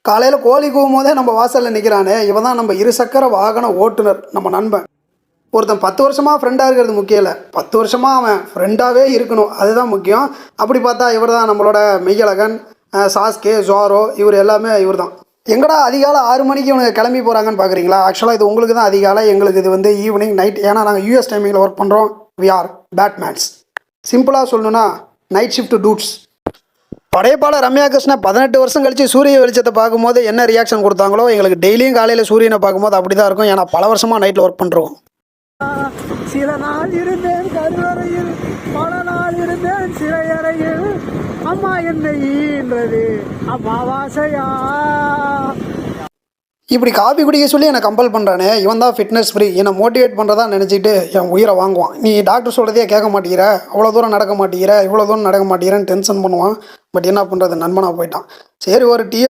காலையில் கோழி கூவும் போதே நம்ம வாசலில் நிற்கிறானே, இவன் தான் நம்ம இருசக்கர வாகன ஓட்டுநர், நம்ம நண்பன். ஒருத்தன் 10 வருஷமாக ஃப்ரெண்டாக இருக்கிறது முக்கியம் இல்லை, 10 வருஷமாக அவன் ஃப்ரெண்டாகவே இருக்கணும், அதுதான் முக்கியம். அப்படி பார்த்தா இவர் தான் நம்மளோட மெய்யழகன், சாஸ்கே, ஜோரோ, இவர் எல்லாமே இவர் தான். எங்கடா அதிகாலை 6 மணிக்கு இவங்க கிளம்பி போகிறாங்கன்னு பார்க்குறீங்களா? ஆக்சுவலாக இது உங்களுக்கு தான் அதிகாலை, எங்களுக்கு இது வந்து ஈவினிங் நைட். ஏன்னா நாங்கள் யூஎஸ் டைமிங்கில் ஒர்க் பண்ணுறோம். We are batmans. சிம்பிளாக சொல்லணுன்னா நைட் ஷிஃப்ட் டூட்ஸ். படையப்பாளர் ரம்யா கிருஷ்ணன் 18 வருஷம் கழிச்சு சூரிய வெளிச்சத்தை பார்க்கும்போது என்ன ரியாக்ஷன் கொடுத்தாங்களோ, எங்களுக்கு டெய்லியும் காலையில் சூரியனை பார்க்கும்போது அப்படி தான் இருக்கும். ஏன்னா பல வருஷமாக நைட்டில் ஒர்க் பண்ணுறோம். சில நாள் இருந்தேன் கருவறையில், பல நாள் இருந்தேன் சிறையறையில், அம்மா என்னை ஈன்றது அம்மாவாசையா. இப்படி காபி குடிக்க சொல்லி என்னை கம்பல் பண்ணுறானே, இவன் தான் ஃபிட்னஸ் ஃப்ரீ. என்னை மோட்டிவேட் பண்ணுறதா நினச்சிட்டு என் உயிரை வாங்குவான். நீ டாக்டர் சொல்கிறதே கேட்க மாட்டேங்கிற, அவ்வளோ தூரம் நடக்க மாட்டேங்கிற, இவ்வளோ தூரம் நடக்க மாட்டேங்கிறேன்னு டென்ஷன் பண்ணுவான். பட் என்ன பண்ணுறது, நண்பனாக போயிட்டான். சரி ஒரு டீ